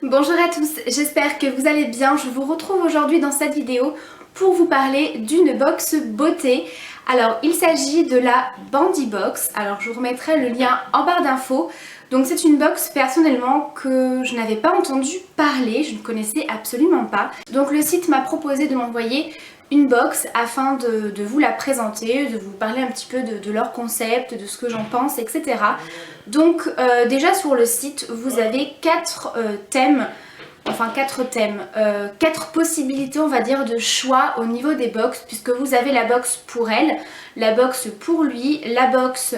Bonjour à tous, j'espère que vous allez bien. Je vous retrouve aujourd'hui dans cette vidéo pour vous parler d'une box beauté. Alors il s'agit de la Bandy Box. Alors je vous remettrai le lien en barre d'infos. Donc c'est une box personnellement que je n'avais pas entendu parler, je ne connaissais absolument pas. Donc le site m'a proposé de m'envoyer une box afin de vous la présenter, de vous parler un petit peu de leur concept, de ce que j'en pense, etc. Donc déjà sur le site vous avez 4 thèmes, enfin 4 thèmes, 4 possibilités on va dire de choix au niveau des box, puisque vous avez la box pour elle, la box pour lui, la box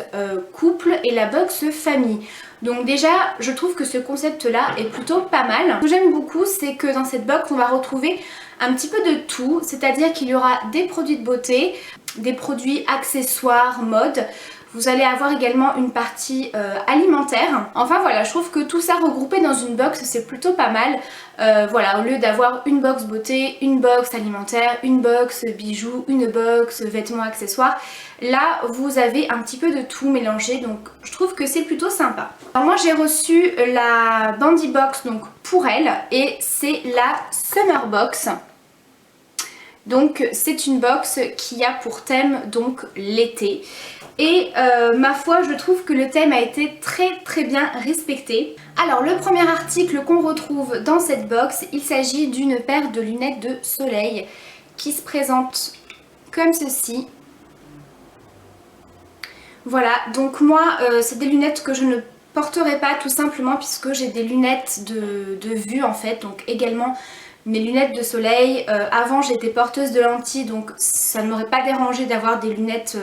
couple et la box famille. Donc déjà je trouve que ce concept là est plutôt pas mal. Ce que j'aime beaucoup c'est que dans cette box on va retrouver un petit peu de tout, c'est-à-dire qu'il y aura des produits de beauté, des produits accessoires, mode. Vous allez avoir également une partie alimentaire. Enfin voilà, je trouve que tout ça regroupé dans une box c'est plutôt pas mal. Voilà, au lieu d'avoir une box beauté, une box alimentaire, une box bijoux, une box vêtements accessoires, là vous avez un petit peu de tout mélangé, donc je trouve que c'est plutôt sympa. Alors moi j'ai reçu la Bandy Box donc pour elle et c'est la Summer Box. Donc c'est une box qui a pour thème donc l'été. Et ma foi je trouve que le thème a été très bien respecté. Alors le premier article qu'on retrouve dans cette box, il s'agit d'une paire de lunettes de soleil qui se présente comme ceci. Voilà, donc moi c'est des lunettes que je ne porterai pas tout simplement puisque j'ai des lunettes de vue en fait, donc également mes lunettes de soleil. Avant j'étais porteuse de lentilles donc ça ne m'aurait pas dérangé d'avoir des lunettes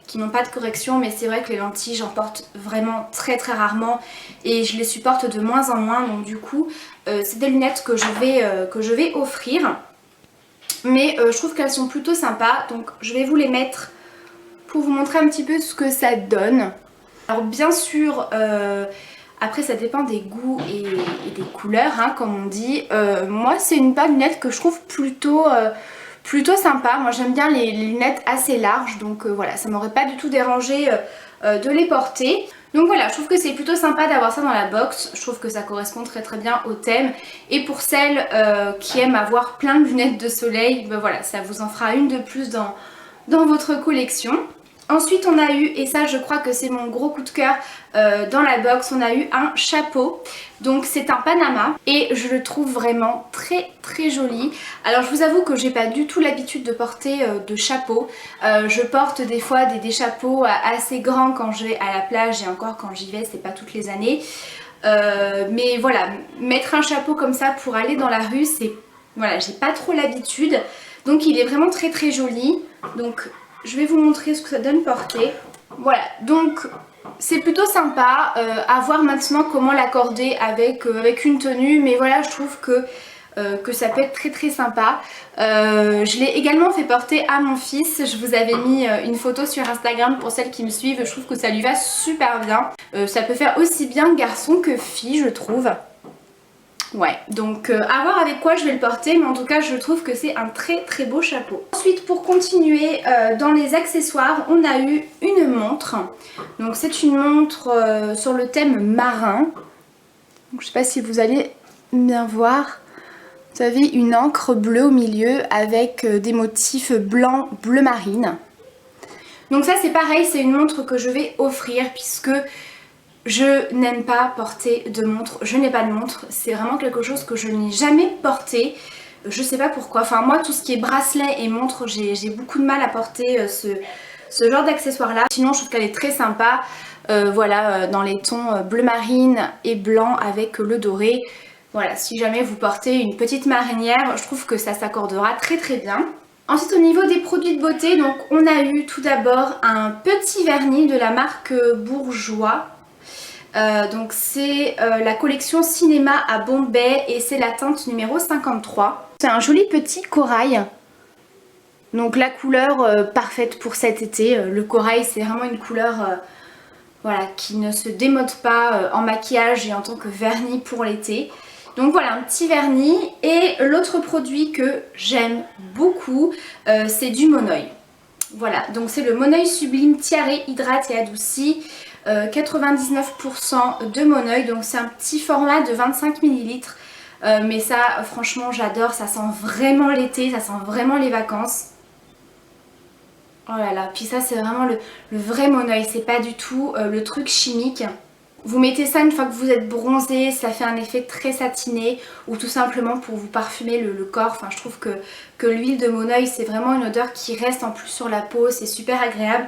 qui n'ont pas de correction, mais c'est vrai que les lentilles j'en porte vraiment très rarement et je les supporte de moins en moins, donc du coup c'est des lunettes que je vais offrir. Mais je trouve qu'elles sont plutôt sympas, donc je vais vous les mettre pour vous montrer un petit peu ce que ça donne. Alors bien sûr après ça dépend des goûts et des couleurs hein, comme on dit. Moi c'est une paire de lunettes que je trouve plutôt sympa. Moi j'aime bien les lunettes assez larges, donc voilà, ça m'aurait pas du tout dérangé de les porter. Donc voilà, je trouve que c'est plutôt sympa d'avoir ça dans la box. Je trouve que ça correspond très bien au thème. Et pour celles qui aiment avoir plein de lunettes de soleil, ben voilà, ça vous en fera une de plus dans votre collection. Ensuite on a eu, et ça je crois que c'est mon gros coup de cœur dans la box, on a eu un chapeau. Donc c'est un Panama et je le trouve vraiment très joli. Alors je vous avoue que j'ai pas du tout l'habitude de porter de chapeau. Je porte des fois des chapeaux assez grands quand je vais à la plage et encore quand j'y vais, c'est pas toutes les années. Mais voilà, mettre un chapeau comme ça pour aller dans la rue, c'est... Voilà, j'ai pas trop l'habitude. Donc il est vraiment très joli. Donc je vais vous montrer ce que ça donne porter. Voilà, donc c'est plutôt sympa. À voir maintenant comment l'accorder avec une tenue. Mais voilà, je trouve que ça peut être très sympa. Je l'ai également fait porter à mon fils. Je vous avais mis une photo sur Instagram pour celles qui me suivent. Je trouve que ça lui va super bien. Ça peut faire aussi bien garçon que fille, je trouve. Ouais, donc à voir avec quoi je vais le porter, mais en tout cas je trouve que c'est un très beau chapeau. Ensuite pour continuer dans les accessoires, on a eu une montre. Donc c'est une montre sur le thème marin. Donc, je sais pas si vous allez bien voir. Vous avez une encre bleue au milieu avec des motifs blanc, bleu marine. Donc ça c'est pareil, c'est une montre que je vais offrir puisque... Je n'aime pas porter de montre, je n'ai pas de montre, c'est vraiment quelque chose que je n'ai jamais porté. Je sais pas pourquoi, enfin moi tout ce qui est bracelet et montre, j'ai beaucoup de mal à porter ce genre d'accessoire là. Sinon je trouve qu'elle est très sympa, voilà, dans les tons bleu marine et blanc avec le doré. Voilà, si jamais vous portez une petite marinière, je trouve que ça s'accordera très bien. Ensuite au niveau des produits de beauté, donc on a eu tout d'abord un petit vernis de la marque Bourjois. Donc c'est la collection Cinéma à Bombay et c'est la teinte numéro 53. C'est un joli petit corail. Donc la couleur parfaite pour cet été. Le corail c'est vraiment une couleur voilà, qui ne se démode pas en maquillage et en tant que vernis pour l'été. Donc voilà, un petit vernis. Et l'autre produit que j'aime beaucoup, c'est du Monoi. Voilà, donc c'est le Monoi Sublime Tiare Hydrate et Adouci. 99% de Monoi, donc c'est un petit format de 25 ml. mais ça franchement j'adore, ça sent vraiment l'été, ça sent vraiment les vacances. Oh là là, puis ça c'est vraiment le vrai Moneuil, c'est pas du tout le truc chimique. Vous mettez ça une fois que vous êtes bronzé, ça fait un effet très satiné, ou tout simplement pour vous parfumer le corps. Enfin, je trouve que l'huile de Moneuil c'est vraiment une odeur qui reste en plus sur la peau, c'est super agréable.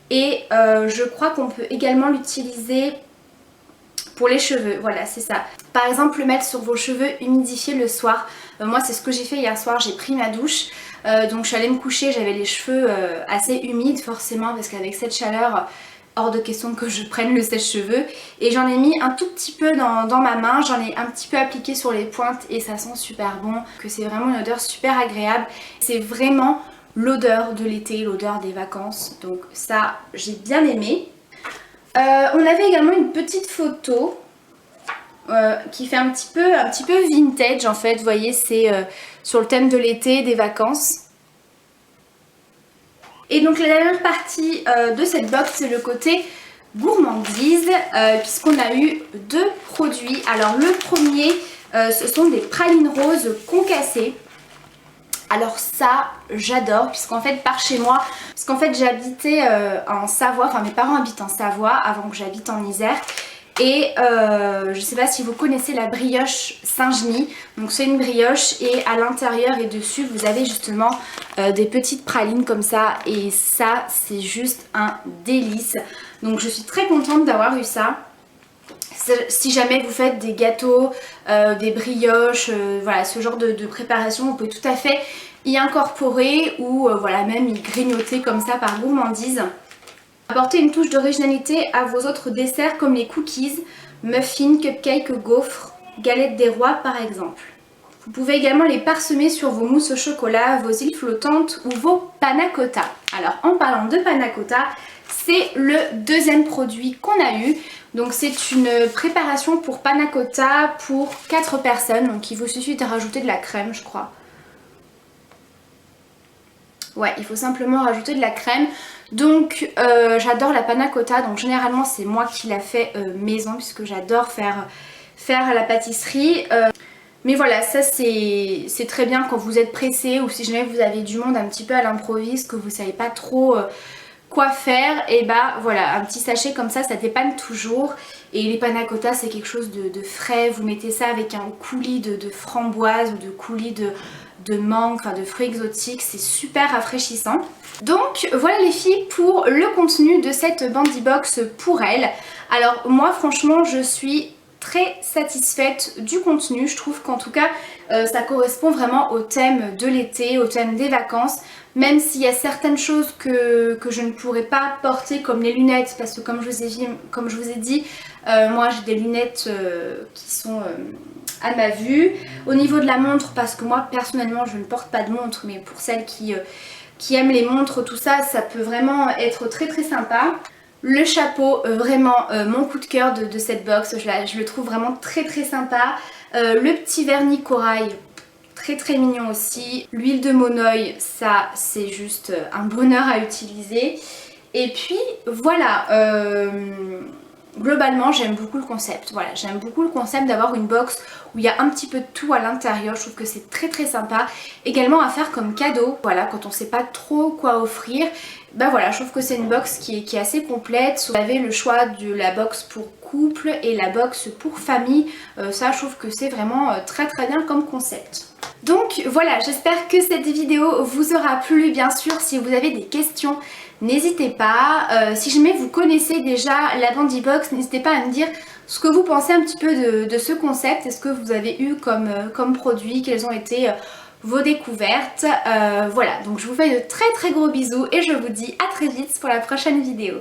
Et je crois qu'on peut également l'utiliser pour les cheveux, voilà c'est ça. Par exemple le mettre sur vos cheveux humidifiés le soir. Moi c'est ce que j'ai fait hier soir, j'ai pris ma douche. Donc je suis allée me coucher, j'avais les cheveux assez humides forcément parce qu'avec cette chaleur hors de question que je prenne le sèche-cheveux. Et j'en ai mis un tout petit peu dans ma main, j'en ai un petit peu appliqué sur les pointes et ça sent super bon. Que c'est vraiment une odeur super agréable. C'est vraiment l'odeur de l'été, l'odeur des vacances. Donc ça j'ai bien aimé. On avait également une petite photo qui fait un petit peu vintage en fait. Vous voyez c'est sur le thème de l'été, des vacances. Et donc la dernière partie de cette box c'est le côté gourmandise puisqu'on a eu deux produits. Alors le premier ce sont des pralines roses concassées. Alors ça j'adore puisqu'en fait par chez moi, parce qu'en fait j'habitais en Savoie, enfin mes parents habitent en Savoie avant que j'habite en Isère. Et je sais pas si vous connaissez la brioche Saint-Genis. Donc c'est une brioche et à l'intérieur et dessus vous avez justement des petites pralines comme ça. Et ça c'est juste un délice. Donc je suis très contente d'avoir eu ça. Si jamais vous faites des gâteaux, des brioches, voilà ce genre de préparation, vous pouvez tout à fait y incorporer ou voilà même y grignoter comme ça par gourmandise. Apportez une touche d'originalité à vos autres desserts comme les cookies, muffins, cupcakes, gaufres, galettes des rois par exemple. Vous pouvez également les parsemer sur vos mousses au chocolat, vos îles flottantes ou vos panna cotta. Alors en parlant de panna cotta, c'est le deuxième produit qu'on a eu. Donc c'est une préparation pour panna cotta pour 4 personnes. Donc il vous suffit de rajouter de la crème je crois. Ouais, il faut simplement rajouter de la crème. Donc j'adore la panna cotta, donc généralement c'est moi qui la fais maison puisque j'adore faire la pâtisserie. Mais voilà, ça c'est très bien quand vous êtes pressé ou si jamais vous avez du monde un petit peu à l'improviste, que vous savez pas trop quoi faire, et bah voilà, un petit sachet comme ça dépanne toujours. Et les panna cotta c'est quelque chose de frais, vous mettez ça avec un coulis de framboise ou de coulis de mangue, enfin de fruits exotiques, c'est super rafraîchissant. Donc voilà les filles pour le contenu de cette Bandy Box pour elle. Alors moi franchement je suis très satisfaite du contenu, je trouve qu'en tout cas ça correspond vraiment au thème de l'été, au thème des vacances, même s'il y a certaines choses que je ne pourrais pas porter comme les lunettes parce que comme je vous ai dit, moi j'ai des lunettes qui sont à ma vue. Au niveau de la montre, parce que moi personnellement je ne porte pas de montre, mais pour celles qui aiment les montres, tout ça, ça peut vraiment être très très sympa. Le chapeau, vraiment mon coup de cœur de cette box, je le trouve vraiment très très sympa. Le petit vernis corail, très très mignon aussi. L'huile de Moneuil, ça c'est juste un bonheur à utiliser. Et puis voilà, globalement j'aime beaucoup le concept. Voilà, j'aime beaucoup le concept d'avoir une box où il y a un petit peu de tout à l'intérieur. Je trouve que c'est très très sympa. Également à faire comme cadeau, voilà, quand on sait pas trop quoi offrir. Bah voilà, je trouve que c'est une box qui est assez complète. Vous avez le choix de la box pour couple et la box pour famille. Ça je trouve que c'est vraiment très très bien comme concept. Donc voilà, j'espère que cette vidéo vous aura plu. Bien sûr, si vous avez des questions, n'hésitez pas. Si jamais vous connaissez déjà la Bandy Box, n'hésitez pas à me dire ce que vous pensez un petit peu de ce concept. Est-ce que vous avez eu comme produit, quelles ont été vos découvertes. Voilà, donc je vous fais de très très gros bisous et je vous dis à très vite pour la prochaine vidéo.